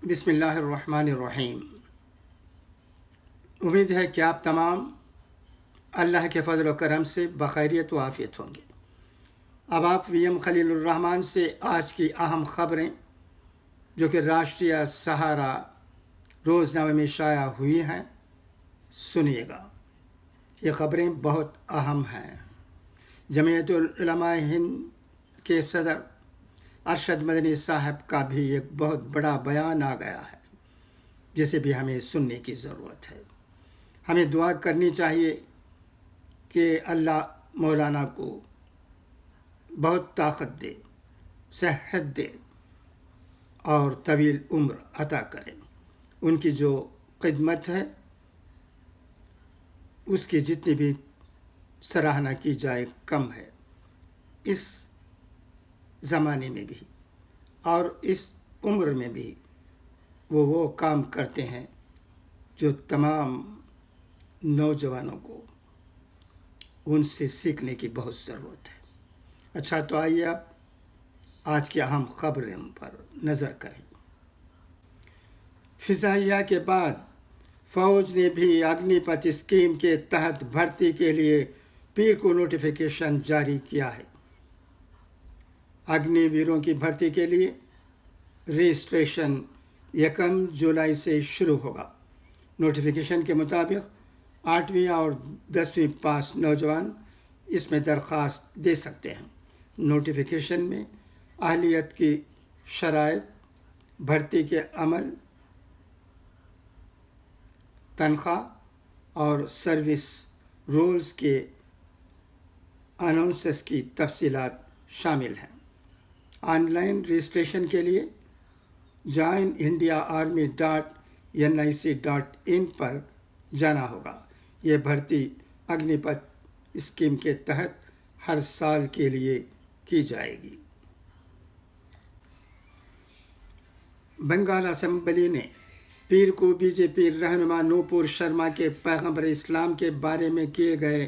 बिस्मिल्लाहिर्रहमानिर्रहीम। उम्मीद है कि आप तमाम अल्लाह के फ़ज़ल व करम से बखैरियत व आफ़ियत होंगे। अब आप वीएम खलीलुर रहमान से आज की अहम ख़बरें जो कि राष्ट्रीय सहारा रोज़नामे में शाया हुई हैं सुनिएगा। ये ख़बरें बहुत अहम हैं। जमीयतुल उलमा हिंद के सदर अरशद मदनी साहब का भी एक बहुत बड़ा बयान आ गया है जिसे भी हमें सुनने की ज़रूरत है। हमें दुआ करनी चाहिए कि अल्लाह मौलाना को बहुत ताकत दे, सेहत दे और तवील उम्र अता करे। उनकी जो खिदमत है उसकी जितनी भी सराहना की जाए कम है, इस ज़माने में भी और इस उम्र में भी वो काम करते हैं जो तमाम नौजवानों को उनसे सीखने की बहुत ज़रूरत है। अच्छा, तो आइए अब आज की अहम खबरों पर नज़र करें। फ़िज़ाइया के बाद फ़ौज ने भी अग्निपथ स्कीम के तहत भर्ती के लिए पीर को नोटिफिकेशन जारी किया है। अग्निवीरों की भर्ती के लिए रजिस्ट्रेशन 1 जुलाई से शुरू होगा। नोटिफिकेशन के मुताबिक 8वीं और 10वीं पास नौजवान इसमें दरख्वास्त दे सकते हैं। नोटिफिकेशन में अहलियत की शराइत, भर्ती के अमल, तनख्वाह और सर्विस रोल्स के अनाउंसेस की तफसीलात शामिल हैं। ऑनलाइन रजिस्ट्रेशन के लिए joinindiaarmy.nic.in पर जाना होगा। यह भर्ती अग्निपथ स्कीम के तहत हर साल के लिए की जाएगी। बंगाल असेंबली ने पीर को बीजेपी रहनुमा नूपुर शर्मा के पैगंबर इस्लाम के बारे में किए गए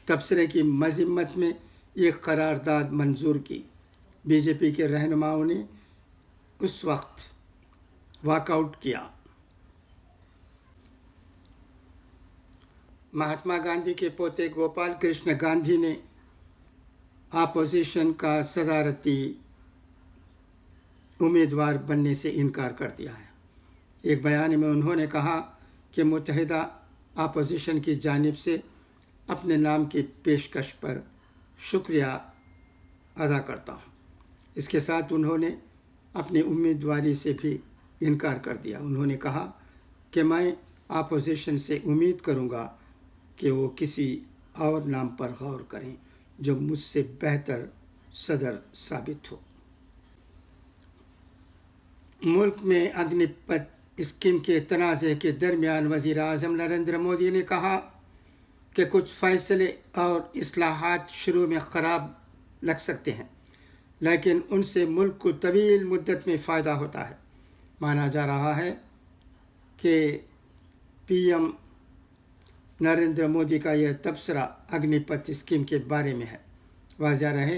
तबसरे की मज़म्मत में एक करारदाद मंजूर की। बीजेपी के रहनुमाओं ने उस वक्त वॉकआउट किया। महात्मा गांधी के पोते गोपाल कृष्ण गांधी ने अपोजिशन का सदारती उम्मीदवार बनने से इनकार कर दिया है। एक बयान में उन्होंने कहा कि मुत्तहिदा अपोजिशन की जानिब से अपने नाम की पेशकश पर शुक्रिया अदा करता हूँ। इसके साथ उन्होंने अपनी उम्मीदवारी से भी इनकार कर दिया। उन्होंने कहा कि मैं अपोजिशन से उम्मीद करूँगा कि वो किसी और नाम पर गौर करें जो मुझसे बेहतर सदर साबित हो। मुल्क में अग्निपथ स्कीम के तनाज़े के दरमियान वज़ीर आज़म नरेंद्र मोदी ने कहा कि कुछ फ़ैसले और इस्लाहात शुरू में ख़राब लग सकते हैं, लेकिन उनसे मुल्क को तवील मुद्दत में फ़ायदा होता है। माना जा रहा है कि पीएम नरेंद्र मोदी का यह तबसरा अग्निपथ स्कीम के बारे में है। वाज़ह रहे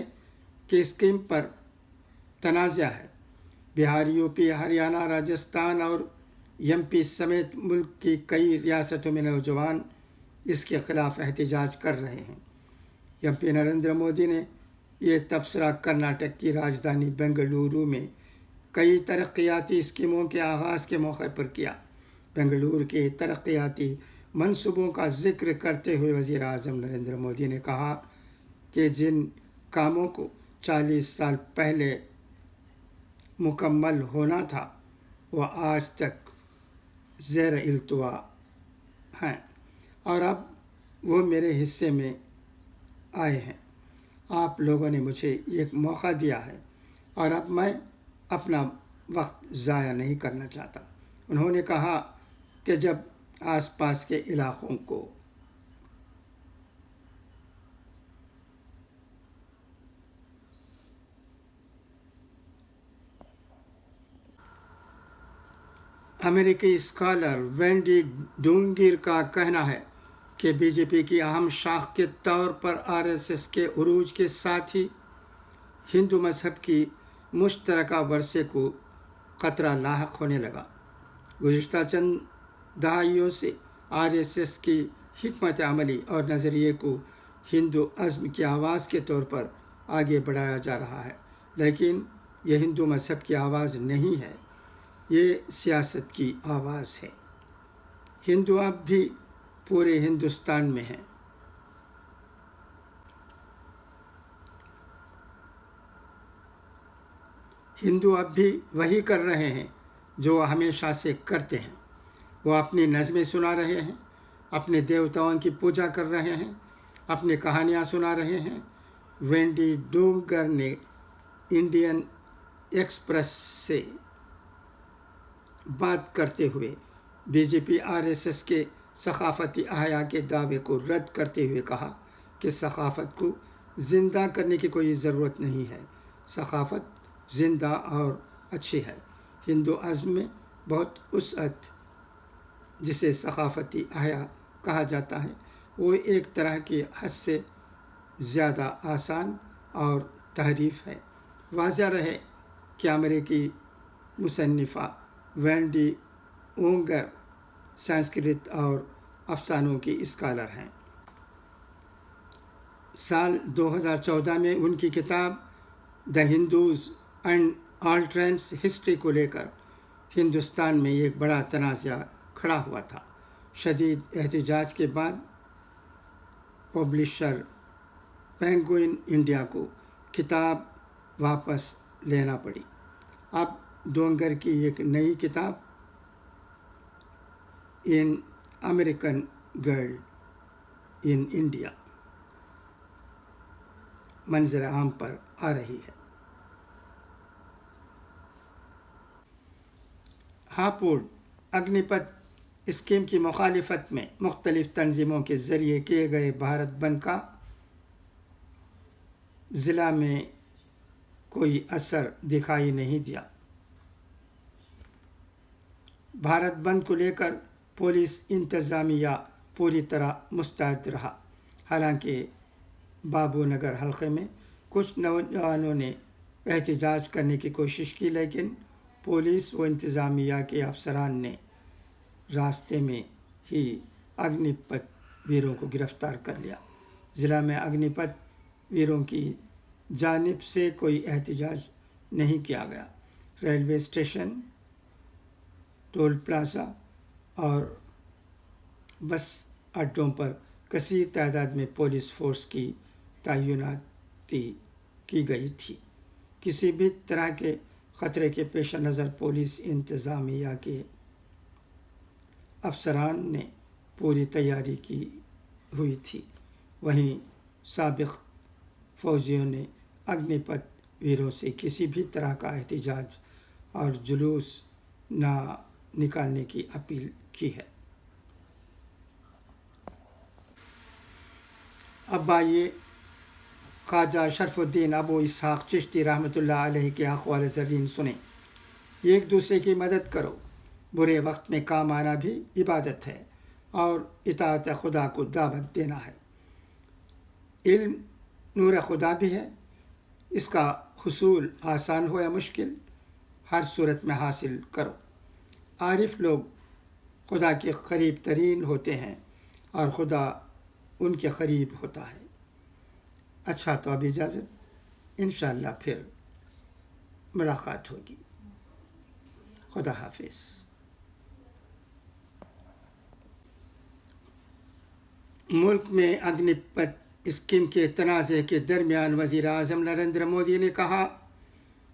कि स्कीम पर तनाज़ा है। बिहार, यूपी, हरियाणा, राजस्थान और एमपी समेत मुल्क की कई रियासतों में नौजवान इसके ख़िलाफ़ एहतजाज कर रहे हैं। एमपी नरेंद्र मोदी ने यह तबसरा कर्नाटक की राजधानी बेंगलुरु में कई तरक्याती स्कीमों के आगाज़ के मौके पर किया। बेंगलुरु के तरक्याती मंसूबों का जिक्र करते हुए वज़ीर आज़म नरेंद्र मोदी ने कहा कि जिन कामों को 40 साल पहले मुकम्मल होना था वह आज तक ज़ेर इल्तवा हैं और अब वो मेरे हिस्से में आए हैं। आप लोगों ने मुझे एक मौका दिया है और अब मैं अपना वक्त ज़ाया नहीं करना चाहता। उन्होंने कहा कि जब आसपास के इलाक़ों को अमेरिकी स्कॉलर वेंडी डूंगिर का कहना है कि बीजेपी की अहम शाख के तौर पर आरएसएस के उरूज के साथ ही हिंदू मज़हब की मुश्तरका वर्से को खतरा लाहक होने लगा। गुज़िश्ता चंद दहाइयों से RSS की हिकमत अमली और नज़रिए को हिंदू अज़्म की आवाज़ के तौर पर आगे बढ़ाया जा रहा है, लेकिन यह हिंदू मज़हब की आवाज़ नहीं है, ये सियासत की आवाज़ है। हिंदू अब भी पूरे हिंदुस्तान में हैं। हिंदू अब भी वही कर रहे हैं जो हमेशा से करते हैं। वो अपनी नज़में सुना रहे हैं, अपने देवताओं की पूजा कर रहे हैं, अपनी कहानियाँ सुना रहे हैं। वेंडी डूंगर ने इंडियन एक्सप्रेस से बात करते हुए BJP RSS के सकाफ़ती अहया के दावे को रद्द करते हुए कहा कि सकाफ़त को ज़िंदा करने की कोई ज़रूरत नहीं है। सकाफ़त ज़िंदा और अच्छी है। हिंदू अज़्म में बहुत वुसअत जिसे सकाफ़ती अहया कहा जाता है, वो एक तरह की हद से ज़्यादा आसान और तहरीफ है। वाज़ह रहे कि अमेरिकी मुसन्निफ़ा वेंडी डूंगर संस्कृत और अफ़सानों की स्कॉलर हैं। साल 2014 में उनकी किताब द हिंदूज़ एंड ऑल्टरेंस हिस्ट्री को लेकर हिंदुस्तान में एक बड़ा तनाज़ा खड़ा हुआ था। शदीद एहतिजाज के बाद पब्लिशर पेंगुइन इंडिया को किताब वापस लेना पड़ी। अब डोंगर की एक नई किताब in American girl in India मंजर आम पर आ रही है। हापुड़ अग्निपथ स्कीम की मुखालिफत में मुख्तलिफ तंजीमों के ज़रिए किए गए भारत बंद का ज़िला में कोई असर दिखाई नहीं दिया। भारत बंद को लेकर पुलिस इंतज़ामिया पूरी तरह मुस्तैद रहा। हालांकि बाबूनगर हलक़े में कुछ नौजवानों ने एहतजाज करने की कोशिश की, लेकिन पुलिस व इंतज़ामिया के अफसरान ने रास्ते में ही अग्निपथ वीरों को गिरफ़्तार कर लिया। ज़िला में अग्निपथ वीरों की जानिब से कोई एहतजाज नहीं किया गया। रेलवे स्टेशन, टोल प्लाजा और बस अड्डों पर कसीर तादाद में पुलिस फोर्स की तैनाती की गई थी। किसी भी तरह के ख़तरे के पेश नज़र पुलिस इंतज़ामिया के अफसरान ने पूरी तैयारी की हुई थी। वहीं साबिक़ फ़ौजियों ने अग्निपथ वीरों से किसी भी तरह का एहतजाज और जुलूस ना निकालने की अपील की है। अब आइए ख्वाजा शरफुद्दीन अबू इसहाक़ चिश्ती रहमतुल्लाह अलैह के अक़वाल ज़रीन सुने। एक दूसरे की मदद करो, बुरे वक्त में काम आना भी इबादत है और इताअत खुदा को दावत देना है। इल्म नूर खुदा भी है, इसका हुसूल आसान हो या मुश्किल, हर सूरत में हासिल करो। आरिफ लोग खुदा के करीब तरीन होते हैं और खुदा उनके करीब होता है। अच्छा, तो अब इजाज़त, इंशाअल्लाह फिर मुलाकात होगी। खुदा हाफिज़। मुल्क में अग्निपथ स्कीम के तनाज़े के दरमियान वज़ीर आज़म नरेंद्र मोदी ने कहा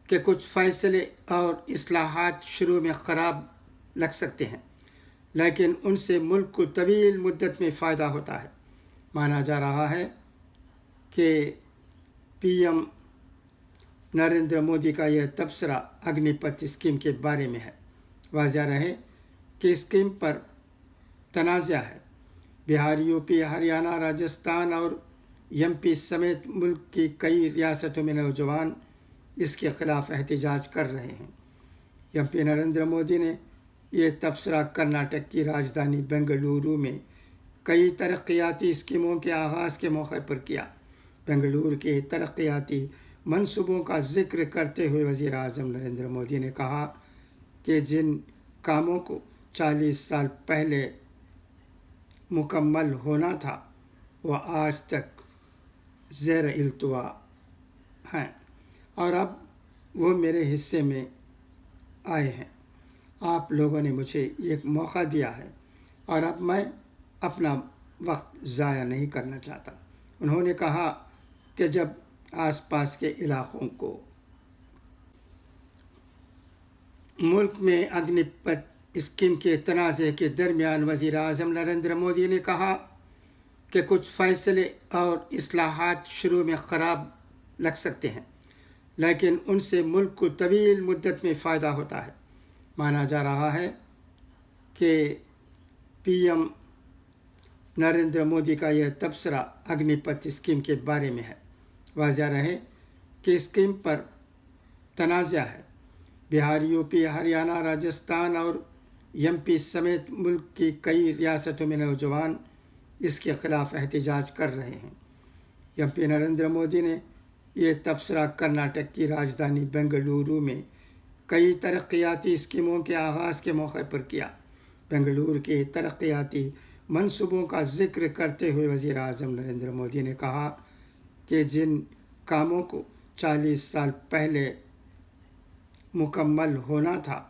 कि कुछ फ़ैसले और इस्लाहात शुरू में ख़राब लग सकते हैं, लेकिन उनसे मुल्क को तवील मुद्दत में फ़ायदा होता है। माना जा रहा है कि PM नरेंद्र मोदी का यह तबसरा अग्निपथ स्कीम के बारे में है। वाज़ह रहे कि स्कीम पर तनाज़ा है। बिहार, UP, हरियाणा, राजस्थान और MP समेत मुल्क की कई रियासतों में नौजवान इसके ख़िलाफ़ एहतजाज कर रहे हैं। MP नरेंद्र मोदी ने यह तबसरा कर्नाटक की राजधानी बेंगलुरु में कई तरक्याती स्कीमों के आगाज़ के मौके पर किया। बेंगलुरु के तरक्याती मंसूबों का ज़िक्र करते हुए वज़ीर आज़म नरेंद्र मोदी ने कहा کہ جن کاموں کو 40 سال پہلے مکمل ہونا تھا وہ آج تک زیر التوا ہیں اور اب وہ میرے حصے میں آئے ہیں۔ آپ لوگوں نے مجھے ایک موقع دیا ہے اور اب میں اپنا وقت ضائع نہیں کرنا چاہتا۔ انہوں نے کہا کہ جب آس پاس کے علاقوں کو ملک میں اگنی پت اسکیم کے تنازع کے درمیان وزیر اعظم نریندر مودی نے کہا کہ کچھ فیصلے اور اصلاحات شروع میں خراب لگ سکتے ہیں لیکن ان سے ملک کو طویل مدت میں فائدہ ہوتا ہے۔ مانا جا رہا ہے کہ پی ایم نریندر مودی کا یہ تبصرہ اگنی پت اسکیم کے بارے میں ہے۔ واضح رہے کہ اسکیم پر تنازع ہے۔ بہار، یو پی، ہریانہ، راجستھان اور ایم پی سمیت ملک کی کئی ریاستوں میں نوجوان اس کے خلاف احتجاج کر رہے ہیں۔ ایم پی نریندر مودی نے یہ تبصرہ کرناٹک کی راجدھانی بنگلورو میں کئی ترقیاتی اسکیموں کے آغاز کے موقع پر کیا۔ بنگلورو کے ترقیاتی منصوبوں کا ذکر کرتے ہوئے وزیر اعظم نریندر مودی نے کہا کہ جن کاموں کو 40 سال پہلے مکمل ہونا تھا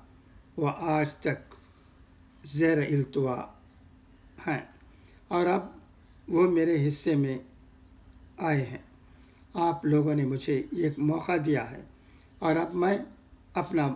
وہ آج تک زیر التوا ہیں اور اب وہ میرے حصے میں آئے ہیں۔ آپ لوگوں نے مجھے ایک موقع دیا ہے اور اب میں اپنا